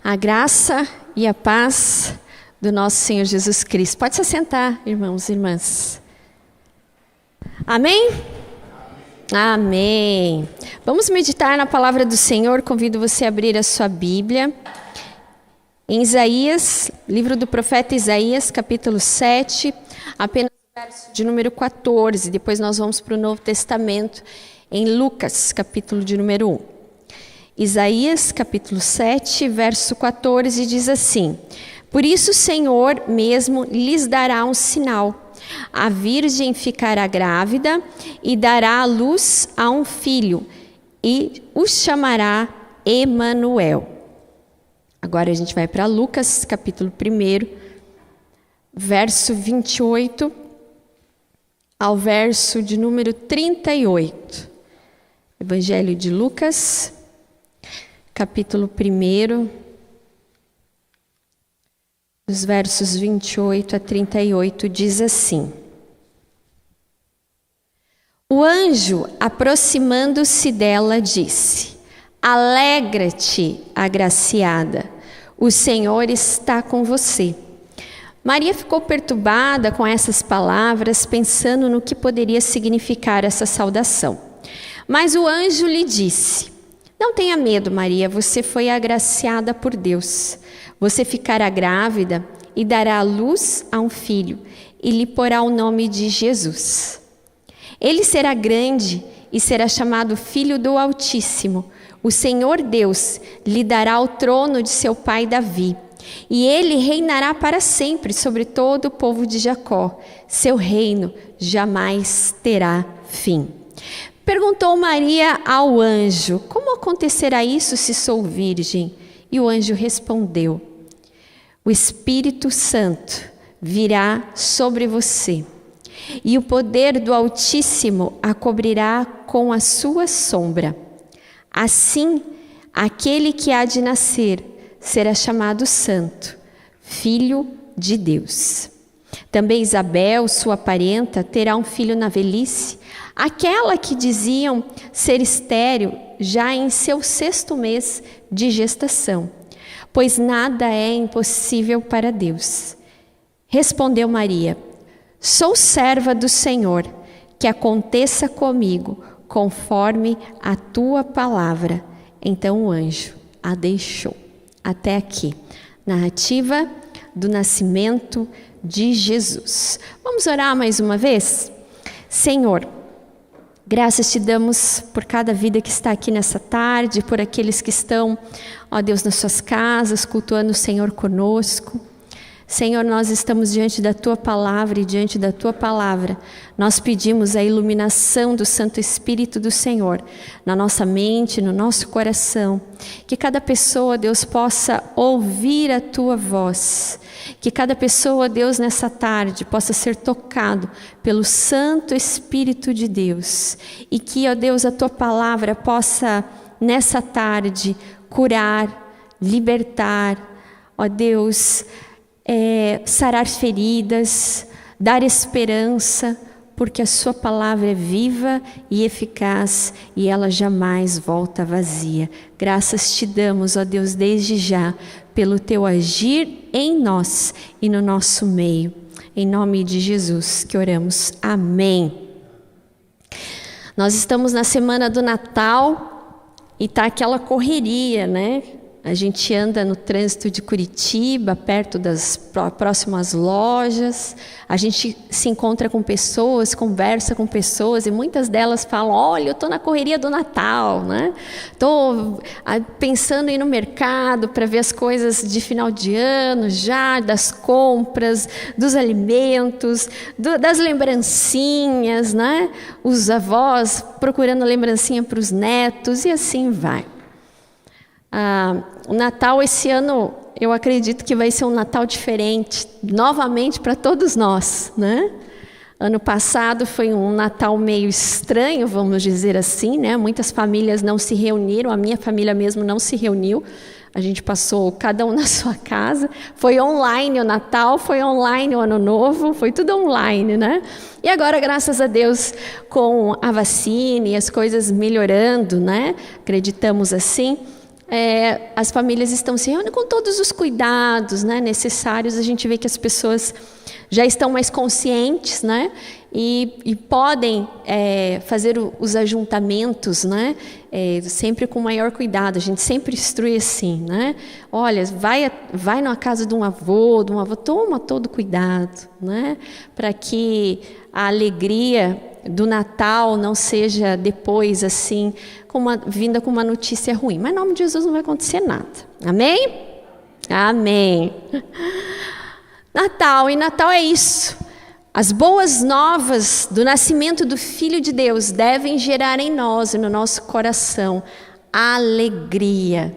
A graça e a paz do nosso Senhor Jesus Cristo. Pode se assentar, irmãos e irmãs. Amém? Amém. Vamos meditar na palavra do Senhor. Convido você a abrir a sua Bíblia. Em Isaías, livro do profeta Isaías, capítulo 7, apenas o verso de número 14. Depois nós vamos para o Novo Testamento, em Lucas, capítulo de número 1. Isaías, capítulo 7, verso 14, diz assim: Por isso o Senhor mesmo lhes dará um sinal. A virgem ficará grávida e dará à luz a um filho, e o chamará Emanuel. Agora a gente vai para Lucas, capítulo 1, verso 28 ao verso de número 38. Evangelho de Lucas, capítulo 1, dos versos 28 a 38, diz assim: O anjo, aproximando-se dela, disse: Alegra-te, agraciada, o Senhor está com você. Maria ficou perturbada com essas palavras, pensando no que poderia significar essa saudação. Mas o anjo lhe disse: Não tenha medo, Maria, você foi agraciada por Deus. Você ficará grávida e dará à luz a um filho, e lhe porá o nome de Jesus. Ele será grande e será chamado Filho do Altíssimo. O Senhor Deus lhe dará o trono de seu pai Davi, e ele reinará para sempre sobre todo o povo de Jacó. Seu reino jamais terá fim. Perguntou Maria ao anjo: Como acontecerá isso se sou virgem? E o anjo respondeu: O Espírito Santo virá sobre você, e o poder do Altíssimo a cobrirá com a sua sombra. Assim, aquele que há de nascer será chamado Santo, Filho de Deus. Também Isabel, sua parenta, terá um filho na velhice, aquela que diziam ser estéril já em seu 6º mês de gestação, pois nada é impossível para Deus. Respondeu Maria: Sou serva do Senhor, que aconteça comigo conforme a tua palavra. Então o anjo a deixou. Até aqui, narrativa do nascimento de Jesus. Vamos orar mais uma vez? Senhor, graças te damos por cada vida que está aqui nessa tarde, por aqueles que estão, ó Deus, nas suas casas, cultuando o Senhor conosco. Senhor, nós estamos diante da Tua Palavra e diante da Tua Palavra nós pedimos a iluminação do Santo Espírito do Senhor na nossa mente, no nosso coração. Que cada pessoa, Deus, possa ouvir a Tua voz. Que cada pessoa, Deus, nessa tarde possa ser tocado pelo Santo Espírito de Deus. E que, ó Deus, a Tua Palavra possa, nessa tarde, curar, libertar, ó Deus, sarar feridas, dar esperança, porque a sua palavra é viva e eficaz e ela jamais volta vazia. Graças te damos, ó Deus, desde já, pelo teu agir em nós e no nosso meio. Em nome de Jesus que oramos. Amém. Nós estamos na semana do Natal e está aquela correria, né? A gente anda no trânsito de Curitiba, perto das próximas lojas. A gente se encontra com pessoas, conversa com pessoas e muitas delas falam: olha, eu estou na correria do Natal, né? Estou pensando em ir no mercado para ver as coisas de final de ano já, das compras, dos alimentos, das lembrancinhas, né? Os avós procurando lembrancinha para os netos e assim vai. O Natal esse ano, eu acredito que vai ser um Natal diferente, novamente para todos nós, né? Ano passado foi um Natal meio estranho, vamos dizer assim, né? Muitas famílias não se reuniram, a minha família mesmo não se reuniu. A gente passou cada um na sua casa. Foi online o Natal, foi online o Ano Novo, foi tudo online, né? E agora, graças a Deus, com a vacina e as coisas melhorando, né? Acreditamos assim. as famílias estão se reunindo com todos os cuidados, né, necessários. A gente vê que as pessoas já estão mais conscientes, né, e podem fazer os ajuntamentos, né, sempre com maior cuidado. A gente sempre instrui assim, né? Olha, vai na casa de um avô, toma todo cuidado, né, para que a alegria do Natal não seja depois assim, vinda com uma notícia ruim. Mas em nome de Jesus não vai acontecer nada. Amém? Amém. Natal, e Natal é isso. As boas novas do nascimento do Filho de Deus devem gerar em nós e no nosso coração alegria.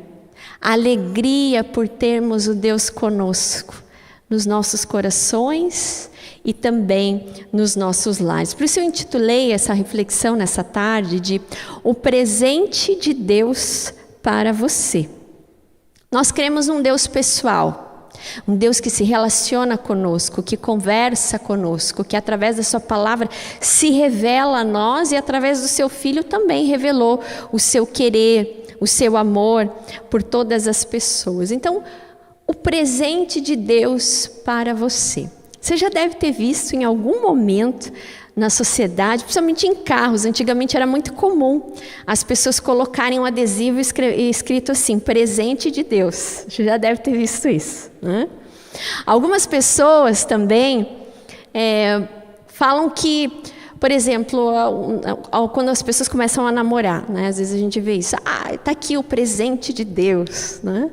Alegria por termos o Deus conosco nos nossos corações e também nos nossos lares. Por isso eu intitulei essa reflexão nessa tarde de O Presente de Deus para Você. Nós cremos num Deus pessoal, um Deus que se relaciona conosco, que conversa conosco, que através da sua palavra se revela a nós e através do seu Filho também revelou o seu querer, o seu amor por todas as pessoas. Então, o presente de Deus para você. Você já deve ter visto em algum momento na sociedade, principalmente em carros. Antigamente era muito comum as pessoas colocarem um adesivo escrito assim, presente de Deus. Você já deve ter visto isso, né? Algumas pessoas também falam que, por exemplo, quando as pessoas começam a namorar, né? Às vezes a gente vê isso, está aqui o presente de Deus, né?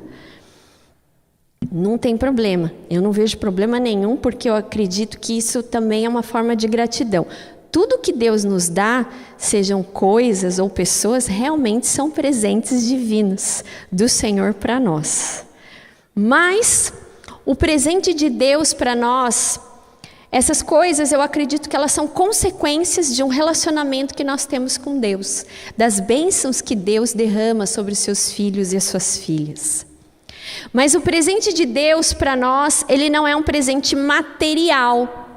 Não tem problema, eu não vejo problema nenhum, porque eu acredito que isso também é uma forma de gratidão. Tudo que Deus nos dá, sejam coisas ou pessoas, realmente são presentes divinos do Senhor para nós. Mas o presente de Deus para nós, essas coisas eu acredito que elas são consequências de um relacionamento que nós temos com Deus, das bênçãos que Deus derrama sobre os seus filhos e as suas filhas. Mas o presente de Deus para nós, ele não é um presente material.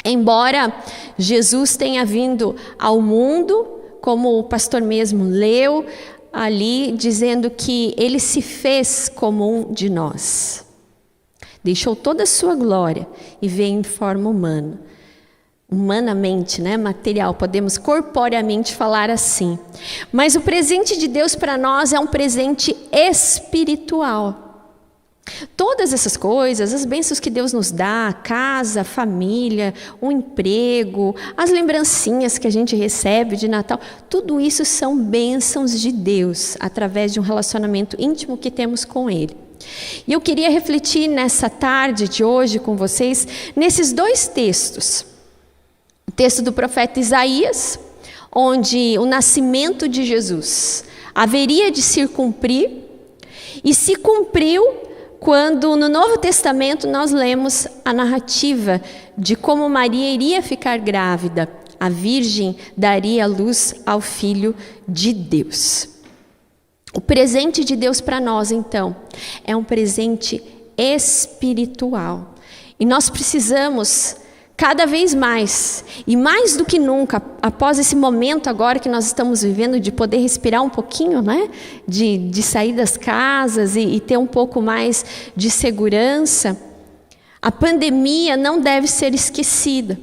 Embora Jesus tenha vindo ao mundo, como o pastor mesmo leu ali, dizendo que ele se fez como um de nós. Deixou toda a sua glória e veio em forma humana. Humanamente, né, material, podemos corporeamente falar assim. Mas o presente de Deus para nós é um presente espiritual. Todas essas coisas, as bênçãos que Deus nos dá, casa, família, um emprego, as lembrancinhas que a gente recebe de Natal, tudo isso são bênçãos de Deus, através de um relacionamento íntimo que temos com Ele. E eu queria refletir nessa tarde de hoje com vocês, nesses dois textos. O texto do profeta Isaías, onde o nascimento de Jesus haveria de se cumprir, e se cumpriu quando no Novo Testamento nós lemos a narrativa de como Maria iria ficar grávida, a Virgem daria luz ao Filho de Deus. O presente de Deus para nós, então, é um presente espiritual. E nós precisamos, cada vez mais, e mais do que nunca, após esse momento agora que nós estamos vivendo, de poder respirar um pouquinho, né? De sair das casas e ter um pouco mais de segurança, a pandemia não deve ser esquecida.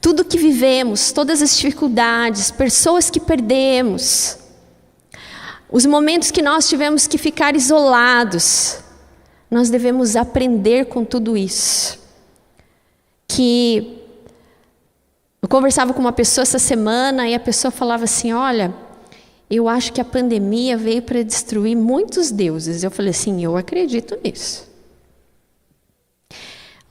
Tudo que vivemos, todas as dificuldades, pessoas que perdemos, os momentos que nós tivemos que ficar isolados, nós devemos aprender com tudo isso. Que eu conversava com uma pessoa essa semana e a pessoa falava assim, olha, eu acho que a pandemia veio para destruir muitos deuses. Eu falei assim, eu acredito nisso.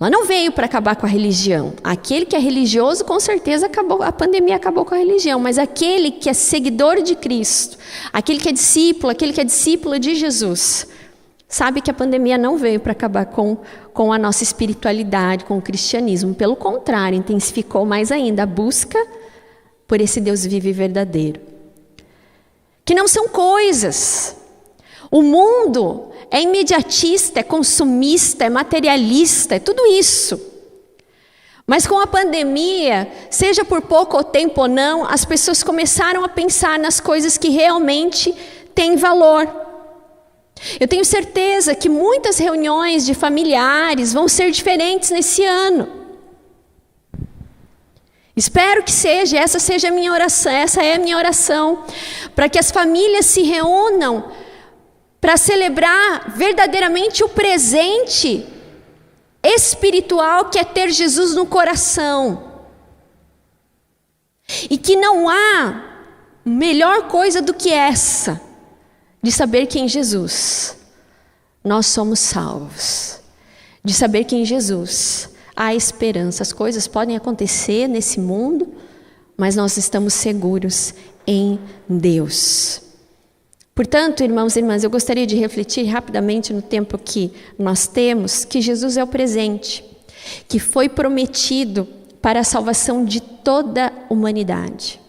Ela não veio para acabar com a religião. Aquele que é religioso, com certeza, a pandemia acabou com a religião. Mas aquele que é seguidor de Cristo, aquele que é discípulo de Jesus, sabe que a pandemia não veio para acabar com a nossa espiritualidade, com o cristianismo. Pelo contrário, intensificou mais ainda a busca por esse Deus vivo e verdadeiro. Que não são coisas. O mundo é imediatista, é consumista, é materialista, é tudo isso. Mas com a pandemia, seja por pouco tempo ou não, as pessoas começaram a pensar nas coisas que realmente têm valor. Eu tenho certeza que muitas reuniões de familiares vão ser diferentes nesse ano. Espero que seja, essa seja a minha oração, essa é a minha oração, para que as famílias se reúnam para celebrar verdadeiramente o presente espiritual que é ter Jesus no coração. E que não há melhor coisa do que essa, de saber que em Jesus nós somos salvos, de saber que em Jesus há esperança. As coisas podem acontecer nesse mundo, mas nós estamos seguros em Deus. Portanto, irmãos e irmãs, eu gostaria de refletir rapidamente no tempo que nós temos, que Jesus é o presente, que foi prometido para a salvação de toda a humanidade.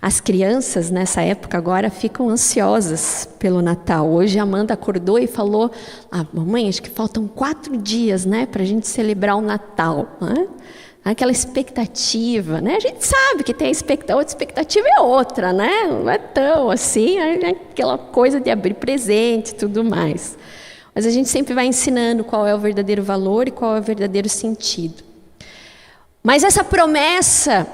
As crianças nessa época agora ficam ansiosas pelo Natal. Hoje a Amanda acordou e falou: mamãe, acho que faltam 4 dias, né, para a gente celebrar o Natal. Né? Aquela expectativa, né? A gente sabe que tem a expectativa é outra, né? Não é tão assim, é aquela coisa de abrir presente e tudo mais. Mas a gente sempre vai ensinando qual é o verdadeiro valor e qual é o verdadeiro sentido. Mas essa promessa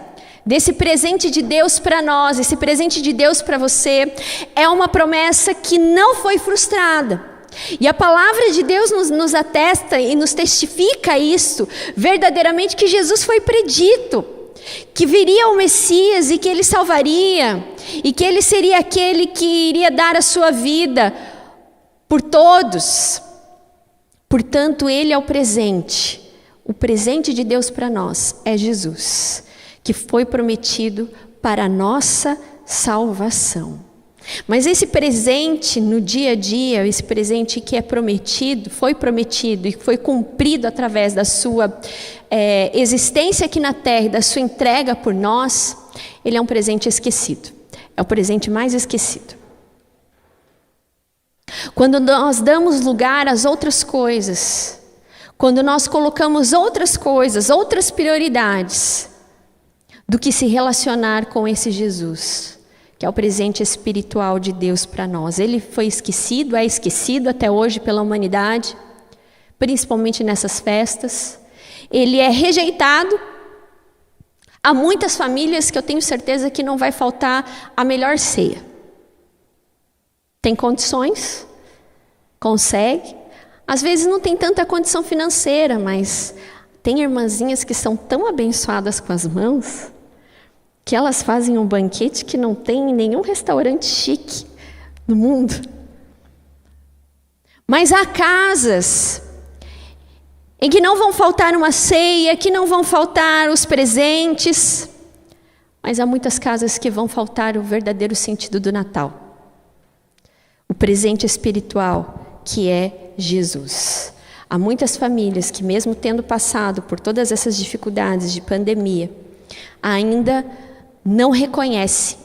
desse presente de Deus para nós, esse presente de Deus para você, é uma promessa que não foi frustrada. E a palavra de Deus nos atesta e nos testifica isso, verdadeiramente, que Jesus foi predito, que viria o Messias e que ele salvaria, e que ele seria aquele que iria dar a sua vida por todos. Portanto, ele é o presente de Deus para nós é Jesus, que foi prometido para a nossa salvação. Mas esse presente no dia a dia, esse presente que é prometido, foi prometido e foi cumprido através da sua existência aqui na terra e da sua entrega por nós, ele é um presente esquecido. É o presente mais esquecido. Quando nós damos lugar às outras coisas, quando nós colocamos outras coisas, outras prioridades, do que se relacionar com esse Jesus, que é o presente espiritual de Deus para nós. Ele foi esquecido, é esquecido até hoje pela humanidade, principalmente nessas festas. Ele é rejeitado. Há muitas famílias que eu tenho certeza que não vai faltar a melhor ceia. Tem condições, consegue. Às vezes não tem tanta condição financeira, mas tem irmãzinhas que são tão abençoadas com as mãos, que elas fazem um banquete que não tem em nenhum restaurante chique no mundo. Mas há casas em que não vão faltar uma ceia, que não vão faltar os presentes, mas há muitas casas que vão faltar o verdadeiro sentido do Natal. O presente espiritual, que é Jesus. Há muitas famílias que, mesmo tendo passado por todas essas dificuldades de pandemia, ainda não reconhece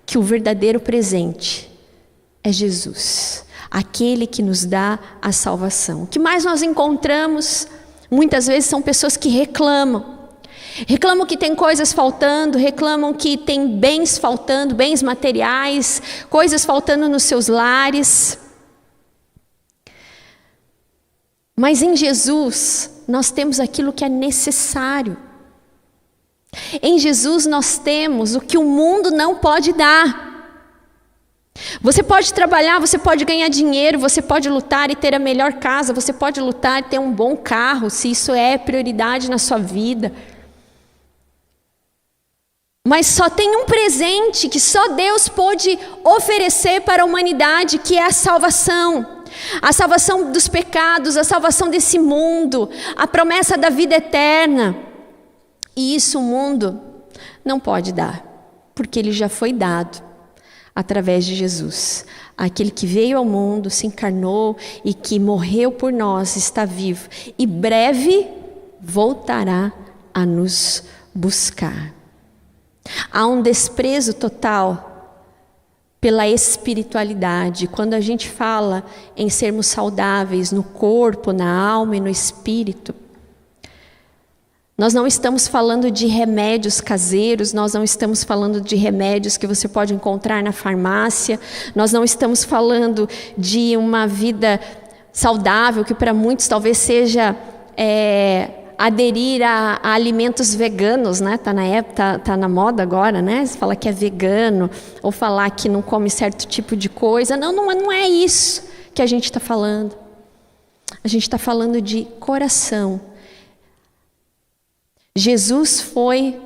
que o verdadeiro presente é Jesus, aquele que nos dá a salvação. O que mais nós encontramos, muitas vezes, são pessoas que reclamam que tem coisas faltando, reclamam que tem bens faltando, bens materiais, coisas faltando nos seus lares. Mas em Jesus, nós temos aquilo que é necessário. Em Jesus nós temos o que o mundo não pode dar. Você pode trabalhar, você pode ganhar dinheiro, você pode lutar e ter a melhor casa, você pode lutar e ter um bom carro, se isso é prioridade na sua vida. Mas só tem um presente que só Deus pôde oferecer para a humanidade, que é a salvação. A salvação dos pecados, a salvação desse mundo, a promessa da vida eterna. E isso o mundo não pode dar, porque ele já foi dado através de Jesus. Aquele que veio ao mundo, se encarnou e que morreu por nós, está vivo. E breve voltará a nos buscar. Há um desprezo total pela espiritualidade. Quando a gente fala em sermos saudáveis no corpo, na alma e no espírito, Nós não estamos falando de remédios caseiros, nós não estamos falando de remédios que você pode encontrar na farmácia, nós não estamos falando de uma vida saudável, que para muitos talvez seja aderir a alimentos veganos, né? Tá na moda agora, né? Você fala que é vegano, ou falar que não come certo tipo de coisa. Não é isso que a gente está falando. A gente está falando de coração. Jesus foi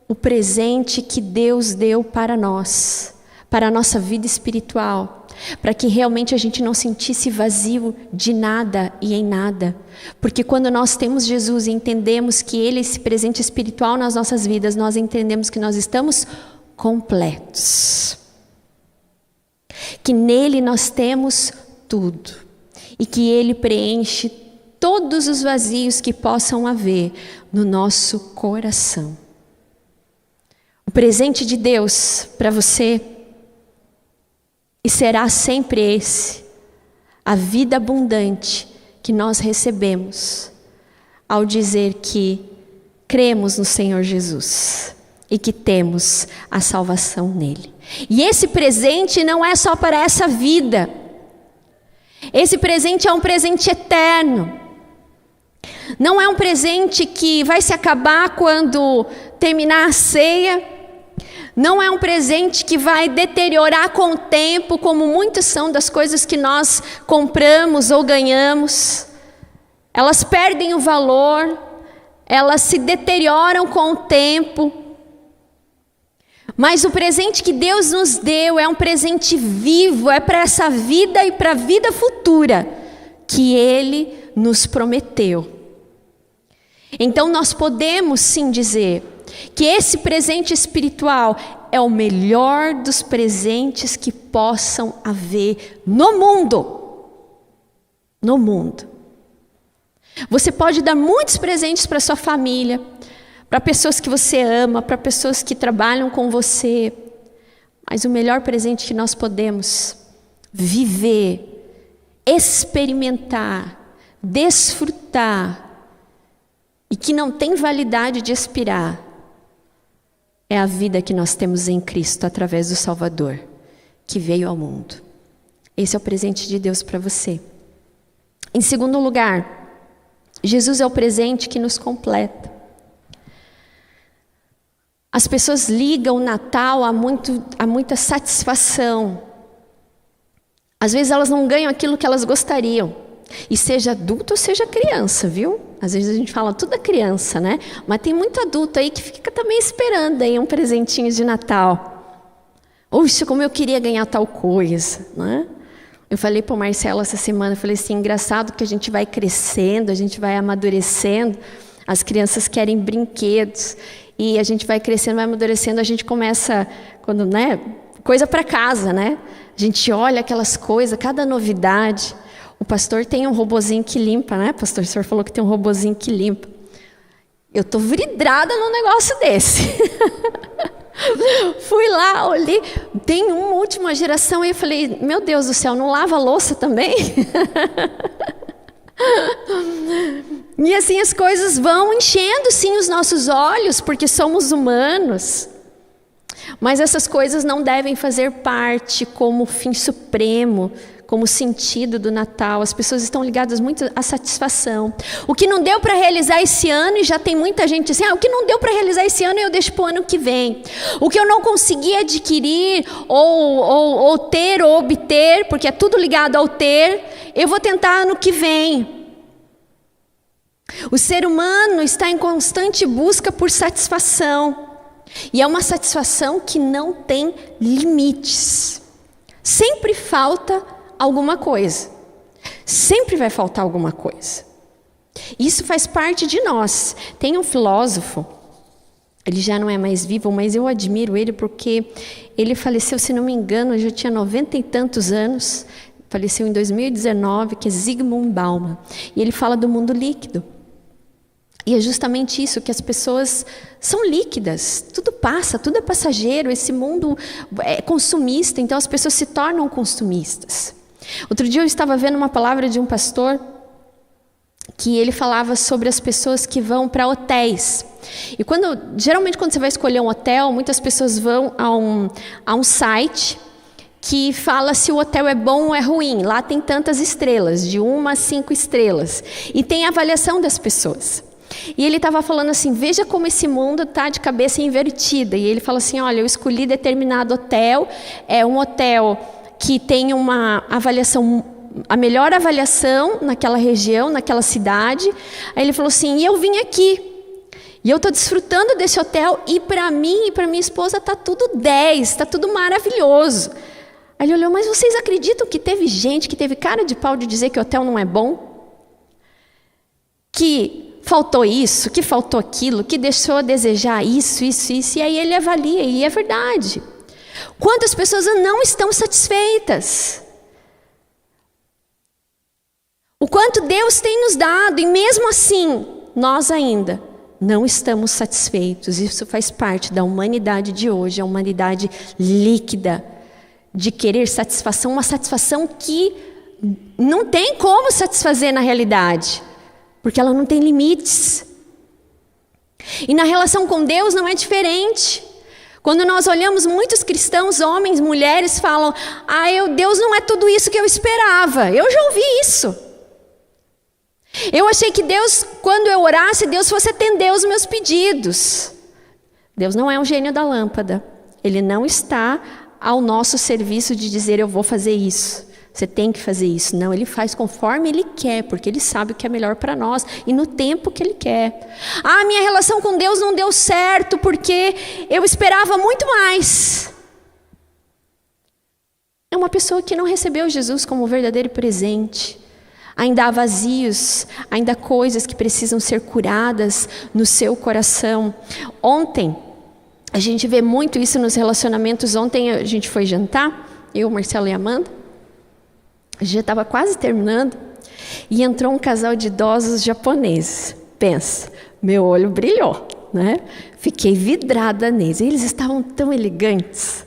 o presente que Deus deu para nós, para a nossa vida espiritual, para que realmente a gente não sentisse vazio de nada e em nada. Porque quando nós temos Jesus e entendemos que Ele é esse presente espiritual nas nossas vidas, nós entendemos que nós estamos completos. Que nele nós temos tudo. E que Ele preenche todos os vazios que possam haver no nosso coração. O presente de Deus para você, e será sempre esse, a vida abundante que nós recebemos ao dizer que cremos no Senhor Jesus e que temos a salvação nele. E esse presente não é só para essa vida. Esse presente é um presente eterno. Não é um presente que vai se acabar quando terminar a ceia. Não é um presente que vai deteriorar com o tempo, como muitas são das coisas que nós compramos ou ganhamos. Elas perdem o valor, elas se deterioram com o tempo. Mas o presente que Deus nos deu é um presente vivo, é para essa vida e para a vida futura que Ele nos prometeu. Então nós podemos sim dizer que esse presente espiritual é o melhor dos presentes que possam haver no mundo. No mundo. Você pode dar muitos presentes para sua família, para pessoas que você ama, para pessoas que trabalham com você. Mas o melhor presente que nós podemos viver, experimentar, desfrutar, e que não tem validade de expirar, é a vida que nós temos em Cristo através do Salvador, que veio ao mundo. Esse é o presente de Deus para você. Em segundo lugar, Jesus é o presente que nos completa. As pessoas ligam o Natal a muita satisfação. Às vezes elas não ganham aquilo que elas gostariam. E seja adulto ou seja criança, viu? Às vezes a gente fala tudo é criança, né? Mas tem muito adulto aí que fica também esperando aí um presentinho de Natal. Oxe, como eu queria ganhar tal coisa, né? Eu falei para o Marcelo essa semana, eu falei assim, engraçado que a gente vai crescendo, a gente vai amadurecendo, as crianças querem brinquedos, e a gente vai crescendo, vai amadurecendo, a gente começa, quando, né, coisa para casa, né? A gente olha aquelas coisas, cada novidade. O pastor tem um robozinho que limpa, né, pastor? O senhor falou que tem um robozinho que limpa. Eu estou vidrada num negócio desse. Fui lá, olhei, tem uma última geração e eu falei, meu Deus do céu, não lava a louça também? E assim as coisas vão enchendo sim os nossos olhos, porque somos humanos. Mas essas coisas não devem fazer parte como fim supremo, como sentido do Natal. As pessoas estão ligadas muito à satisfação. O que não deu para realizar esse ano, e já tem muita gente assim, o que não deu para realizar esse ano eu deixo para o ano que vem. O que eu não consegui adquirir, ou ter, ou obter, porque é tudo ligado ao ter, eu vou tentar ano que vem. O ser humano está em constante busca por satisfação. E é uma satisfação que não tem limites. Sempre falta alguma coisa. Sempre vai faltar alguma coisa. Isso faz parte de nós. Tem um filósofo, ele já não é mais vivo, mas eu admiro ele porque ele faleceu, se não me engano, já tinha 90 e tantos anos, faleceu em 2019, que é Zygmunt Bauman. E ele fala do mundo líquido. E é justamente isso, que as pessoas são líquidas, tudo passa, tudo é passageiro, esse mundo é consumista, então as pessoas se tornam consumistas. Outro dia eu estava vendo uma palavra de um pastor que ele falava sobre as pessoas que vão para hotéis. E geralmente quando você vai escolher um hotel, muitas pessoas vão a um site que fala se o hotel é bom ou é ruim. Lá tem tantas estrelas, de 1 a 5 estrelas. E tem a avaliação das pessoas. E ele estava falando assim, veja como esse mundo está de cabeça invertida. E ele fala assim, olha, eu escolhi determinado hotel, é um hotel que tem uma avaliação, a melhor avaliação naquela região, naquela cidade. Aí ele falou assim, e eu vim aqui, e eu estou desfrutando desse hotel, e para mim e para minha esposa está tudo 10, está tudo maravilhoso. Aí ele olhou, mas vocês acreditam que teve gente que teve cara de pau de dizer que o hotel não é bom? Que faltou isso, que faltou aquilo, que deixou a desejar isso, e aí ele avalia, e é verdade. Quantas pessoas não estão satisfeitas? O quanto Deus tem nos dado, e mesmo assim, nós ainda não estamos satisfeitos. Isso faz parte da humanidade de hoje, a humanidade líquida, de querer satisfação, uma satisfação que não tem como satisfazer na realidade, porque ela não tem limites. E na relação com Deus não é diferente. Quando nós olhamos muitos cristãos, homens, mulheres, falam, Deus não é tudo isso que eu esperava. Eu já ouvi isso. Eu achei que Deus, quando eu orasse, Deus fosse atender os meus pedidos. Deus não é um gênio da lâmpada. Ele não está ao nosso serviço de dizer, eu vou fazer isso. Você tem que fazer isso. Não, Ele faz conforme Ele quer, porque Ele sabe o que é melhor para nós e no tempo que Ele quer. Minha relação com Deus não deu certo porque eu esperava muito mais. É uma pessoa que não recebeu Jesus como verdadeiro presente. Ainda há vazios, ainda há coisas que precisam ser curadas no seu coração. Ontem, a gente vê muito isso nos relacionamentos. Ontem a gente foi jantar, eu, Marcelo e Amanda. A gente já estava quase terminando e entrou um casal de idosos japoneses. Pensa, meu olho brilhou, né? Fiquei vidrada neles. Eles estavam tão elegantes.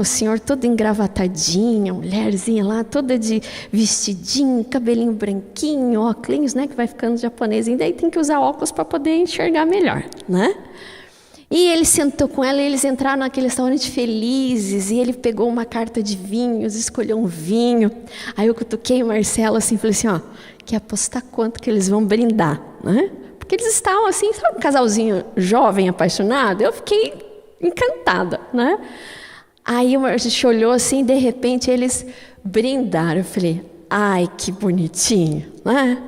O senhor todo engravatadinho, a mulherzinha lá toda de vestidinho, cabelinho branquinho, óculos, né? Que vai ficando japonês. E daí tem que usar óculos para poder enxergar melhor, né? E ele sentou com ela e eles entraram naquele restaurante felizes. E ele pegou uma carta de vinhos, escolheu um vinho. Aí eu cutuquei o Marcelo assim, falei assim, quer apostar quanto que eles vão brindar, né? Porque eles estavam assim, sabe um casalzinho jovem, apaixonado? Eu fiquei encantada, né? Aí a gente olhou assim, de repente eles brindaram. Eu falei, ai, que bonitinho, né?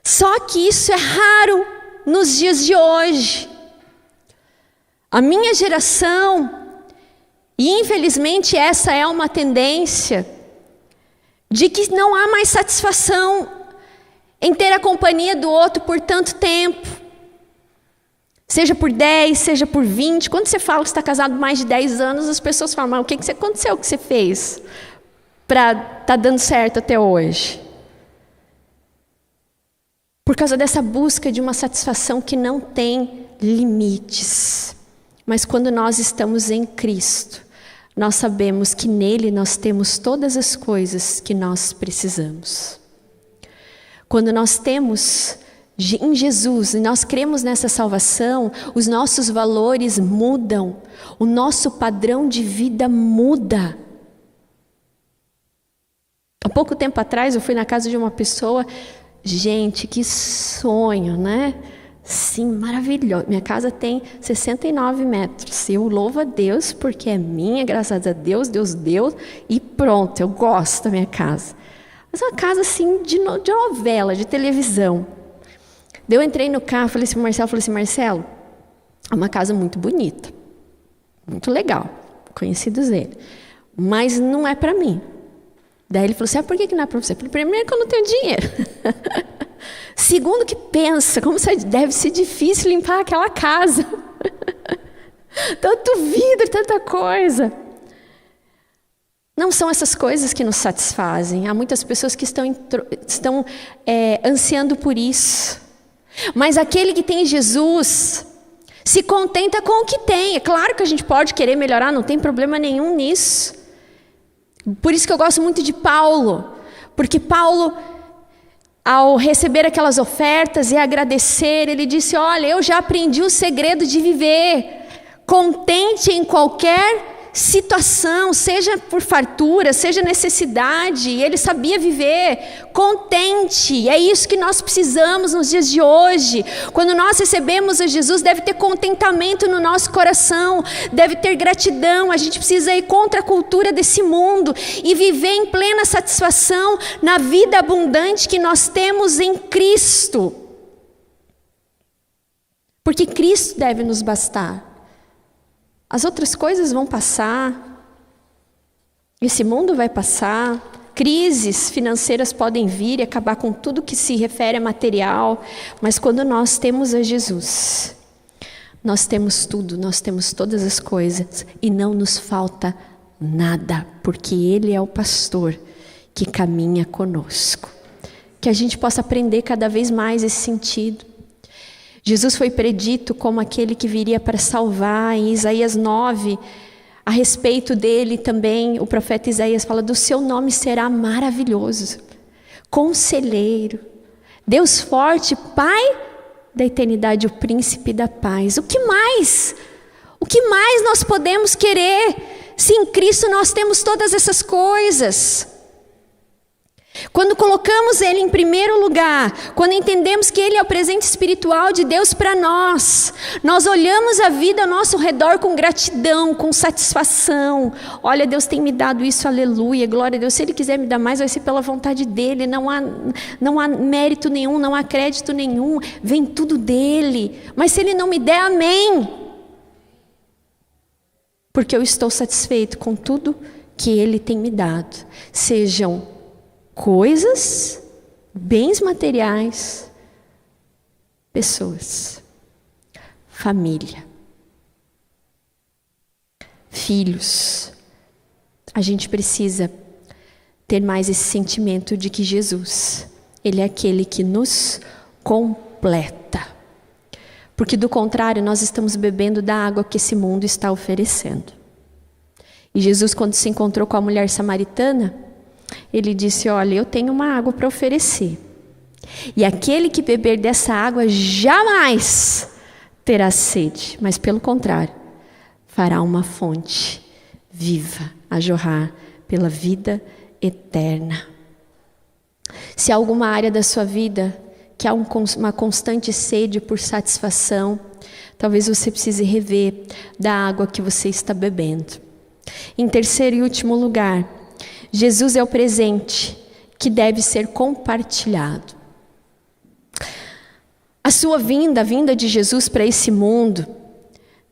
Só que isso é raro nos dias de hoje. A minha geração, e infelizmente essa é uma tendência, de que não há mais satisfação em ter a companhia do outro por tanto tempo. Seja por 10, seja por 20. Quando você fala que está casado mais de 10 anos, as pessoas falam, mas o que aconteceu, o que você fez para estar dando certo até hoje? Por causa dessa busca de uma satisfação que não tem limites. Mas quando nós estamos em Cristo, nós sabemos que nele nós temos todas as coisas que nós precisamos. Quando nós temos em Jesus, e nós cremos nessa salvação, os nossos valores mudam, o nosso padrão de vida muda. Há pouco tempo atrás eu fui na casa de uma pessoa, gente, que sonho, né? Sim, maravilhoso. Minha casa tem 69 metros, eu louvo a Deus porque é minha, graças a Deus, Deus deu e pronto, eu gosto da minha casa. Mas é uma casa assim de novela, de televisão. Eu entrei no carro, falei assim, Marcelo, é uma casa muito bonita, muito legal, conhecidos ele, mas não é para mim. Daí ele falou assim, por que não é para você? Eu falei, primeiro que eu não tenho dinheiro. Segundo que pensa, como deve ser difícil limpar aquela casa. Tanto vidro, tanta coisa. Não são essas coisas que nos satisfazem. Há muitas pessoas que estão ansiando por isso. Mas aquele que tem Jesus se contenta com o que tem. É claro que a gente pode querer melhorar, não tem problema nenhum nisso. Por isso que eu gosto muito de Paulo. Porque Paulo, ao receber aquelas ofertas e agradecer, ele disse: olha, eu já aprendi o segredo de viver contente em qualquer situação, seja por fartura, seja necessidade. Ele sabia viver contente. É isso que nós precisamos nos dias de hoje. Quando nós recebemos a Jesus, deve ter contentamento no nosso coração, deve ter gratidão. A gente precisa ir contra a cultura desse mundo e viver em plena satisfação na vida abundante que nós temos em Cristo, porque Cristo deve nos bastar. As outras coisas vão passar, esse mundo vai passar, crises financeiras podem vir e acabar com tudo que se refere a material, mas quando nós temos a Jesus, nós temos tudo, nós temos todas as coisas e não nos falta nada, porque Ele é o pastor que caminha conosco. Que a gente possa aprender cada vez mais esse sentido. Jesus foi predito como aquele que viria para salvar. Em Isaías 9, a respeito dele também, o profeta Isaías fala: do seu nome será maravilhoso, conselheiro, Deus forte, Pai da eternidade, o príncipe da paz. O que mais? O que mais nós podemos querer se em Cristo nós temos todas essas coisas? Quando colocamos Ele em primeiro lugar, quando entendemos que Ele é o presente espiritual de Deus para nós, nós olhamos a vida ao nosso redor com gratidão, com satisfação. Olha, Deus tem me dado isso, aleluia, glória a Deus. Se Ele quiser me dar mais, vai ser pela vontade dEle. Não há mérito nenhum, não há crédito nenhum, vem tudo dEle. Mas se Ele não me der, amém. Porque eu estou satisfeito com tudo que Ele tem me dado. Sejam coisas, bens materiais, pessoas, família, filhos. A gente precisa ter mais esse sentimento de que Jesus, Ele é aquele que nos completa. Porque do contrário, nós estamos bebendo da água que esse mundo está oferecendo. E Jesus, quando se encontrou com a mulher samaritana, Ele disse: olha, eu tenho uma água para oferecer. E aquele que beber dessa água jamais terá sede, mas pelo contrário, fará uma fonte viva a jorrar pela vida eterna. Se há alguma área da sua vida que há uma constante sede por satisfação, talvez você precise rever da água que você está bebendo. Em terceiro e último lugar, Jesus é o presente que deve ser compartilhado. A sua vinda, a vinda de Jesus para esse mundo,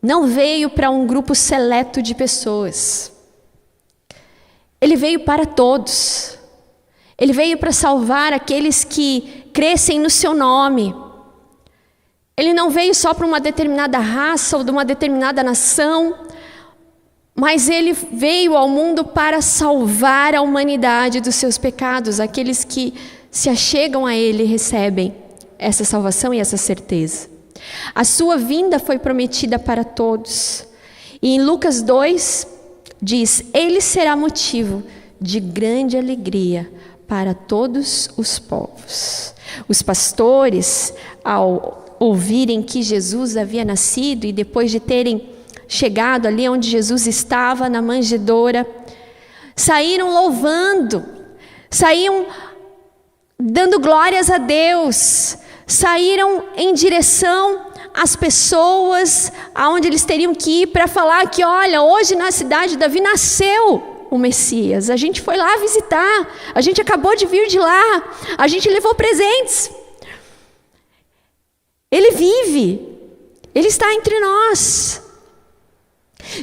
não veio para um grupo seleto de pessoas. Ele veio para todos. Ele veio para salvar aqueles que crescem no seu nome. Ele não veio só para uma determinada raça ou de uma determinada nação, mas Ele veio ao mundo para salvar a humanidade dos seus pecados. Aqueles que se achegam a Ele recebem essa salvação e essa certeza. A sua vinda foi prometida para todos. E em Lucas 2 diz: Ele será motivo de grande alegria para todos os povos. Os pastores, ao ouvirem que Jesus havia nascido e depois de terem chegado ali onde Jesus estava, na manjedoura, saíram louvando, saíram dando glórias a Deus, saíram em direção às pessoas aonde eles teriam que ir para falar que, olha, hoje na cidade de Davi nasceu o Messias. A gente foi lá visitar, a gente acabou de vir de lá, a gente levou presentes. Ele vive, Ele está entre nós.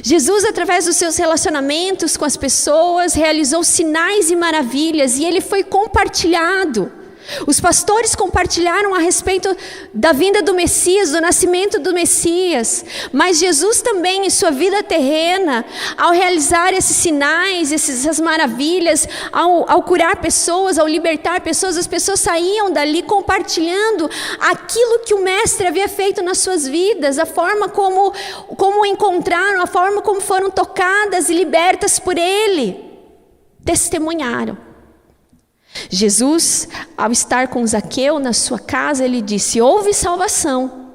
Jesus, através dos seus relacionamentos com as pessoas, realizou sinais e maravilhas, e Ele foi compartilhado. Os pastores compartilharam a respeito da vinda do Messias, do nascimento do Messias. Mas Jesus também, em sua vida terrena, ao realizar esses sinais, essas maravilhas, ao curar pessoas, ao libertar pessoas, as pessoas saíam dali compartilhando aquilo que o Mestre havia feito nas suas vidas, a forma como o encontraram, a forma como foram tocadas e libertas por Ele. Testemunharam. Jesus, ao estar com Zaqueu na sua casa, ele disse: houve salvação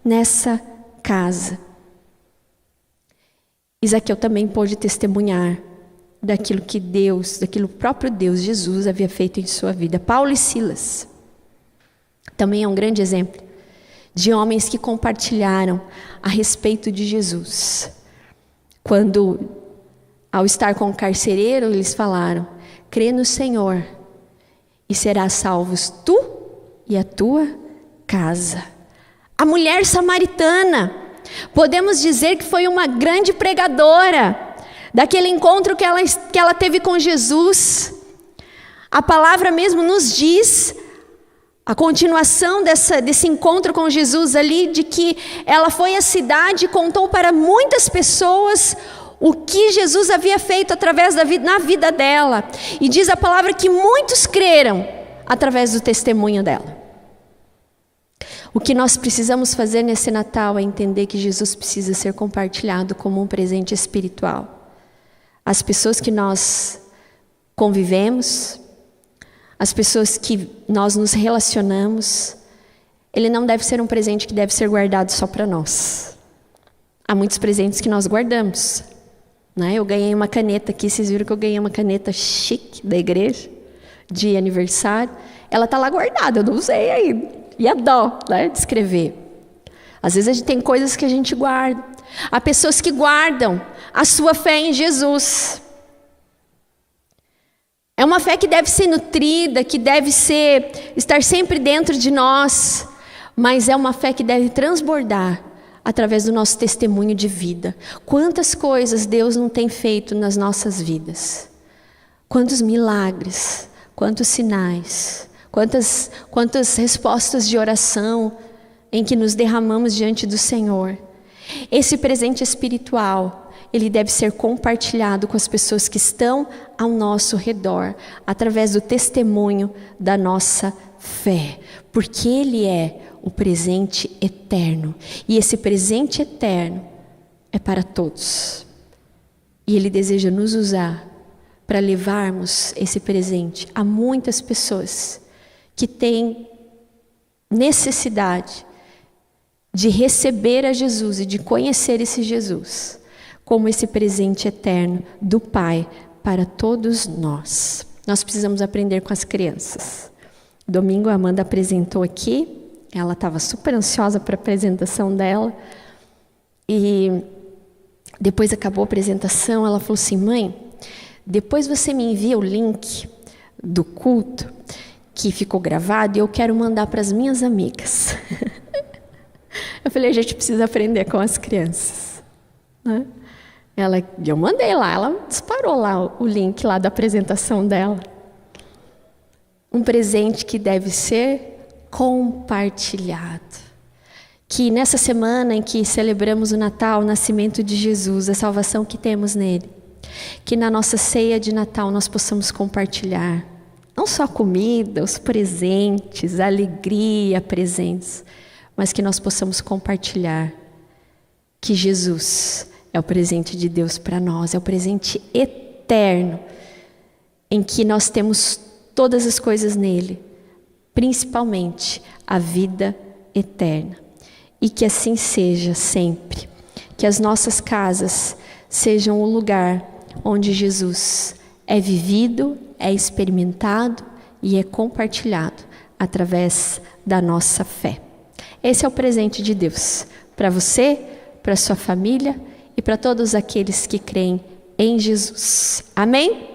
nessa casa. E Zaqueu também pôde testemunhar daquilo que Deus, daquilo próprio Deus, Jesus, havia feito em sua vida. Paulo e Silas também é um grande exemplo de homens que compartilharam a respeito de Jesus. Quando, ao estar com o carcereiro, eles falaram: crê no Senhor e serás salvos tu e a tua casa. A mulher samaritana, podemos dizer que foi uma grande pregadora daquele encontro que ela teve com Jesus. A palavra mesmo nos diz, a continuação desse encontro com Jesus ali, de que ela foi à cidade e contou para muitas pessoas o que Jesus havia feito através na vida dela. E diz a palavra que muitos creram através do testemunho dela. O que nós precisamos fazer nesse Natal é entender que Jesus precisa ser compartilhado como um presente espiritual. As pessoas que nós convivemos, as pessoas que nós nos relacionamos, ele não deve ser um presente que deve ser guardado só para nós. Há muitos presentes que nós guardamos, né? Eu ganhei uma caneta aqui, vocês viram que eu ganhei uma caneta chique da igreja, de aniversário. Ela está lá guardada, eu não usei ainda. E a dó, né, de escrever. Às vezes a gente tem coisas que a gente guarda. Há pessoas que guardam a sua fé em Jesus. É uma fé que deve ser nutrida, que deve estar sempre dentro de nós, mas é uma fé que deve transbordar através do nosso testemunho de vida. Quantas coisas Deus não tem feito nas nossas vidas? Quantos milagres, quantos sinais, quantas respostas de oração em que nos derramamos diante do Senhor. Esse presente espiritual, ele deve ser compartilhado com as pessoas que estão ao nosso redor, através do testemunho da nossa fé, porque ele é o presente eterno, e esse presente eterno é para todos, e ele deseja nos usar para levarmos esse presente a muitas pessoas que têm necessidade de receber a Jesus e de conhecer esse Jesus como esse presente eterno do Pai para todos nós. Nós precisamos aprender com as crianças. Domingo a Amanda apresentou aqui, ela estava super ansiosa para a apresentação dela, e depois acabou a apresentação, ela falou assim: mãe, depois você me envia o link do culto que ficou gravado e eu quero mandar para as minhas amigas. Eu falei: a gente precisa aprender com as crianças, né? Eu mandei lá, ela disparou lá o link lá da apresentação dela. Um presente que deve ser compartilhado. Que nessa semana em que celebramos o Natal, o nascimento de Jesus, a salvação que temos nele, que na nossa ceia de Natal nós possamos compartilhar não só a comida, os presentes, a alegria, presentes, mas que nós possamos compartilhar que Jesus é o presente de Deus para nós, é o presente eterno, em que nós temos todas as coisas nele, principalmente a vida eterna. E que assim seja sempre, que as nossas casas sejam o lugar onde Jesus é vivido, é experimentado e é compartilhado através da nossa fé. Esse é o presente de Deus para você, para sua família e para todos aqueles que creem em Jesus. Amém?